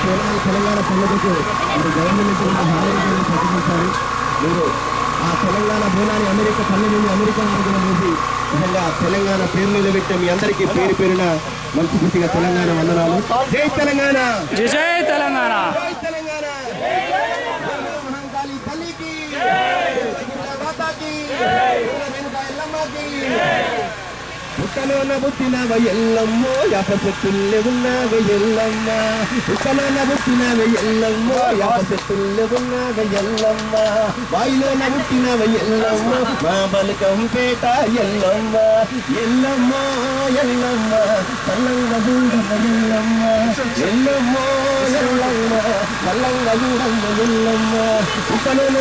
తెలంగాణ పండుగకు మీరు గవర్నమెంట్ హామీలను ప్రకటించారు. మీరు ఆ తెలంగాణ బోనాన్ని అమెరికా పల్లె నుండి అమెరికా మార్గం వేసి నిజంగా తెలంగాణ పేరు నిలబెట్టే మీ అందరికీ పేరు పేరున మనస్ఫూర్తిగా తెలంగాణ వందనాలు. జై తెలంగాణ, జై తెలంగాణ, జై తెలంగాణ. మహంకాళి తల్లికి, మాతాకి, ఎల్లమ్మకి. పుట్టలోన పుట్టినవ ఎల్లమ్మో, యాప చెట్టుల్లే ఉన్నవ ఎల్లమ్మ. పుట్టలోన పుట్టినవ ఎల్లమ్మో, యాప చెట్టుల్లే ఉన్నవ ఎల్లమ్మ. వాయిలోన పుట్టినవ ఎల్లమ్మ, మా బలకంపేట ఎల్లమ్మ. ఎల్లమ్మ ఎల్లమ్మ చల్లంగా చూడమ్మ ఎల్లమ్మ. ఎల్లమ్మ ఎల్లమ్మ చల్లంగా చూడమ్మ ఎల్లమ్మ. పుట్టలోన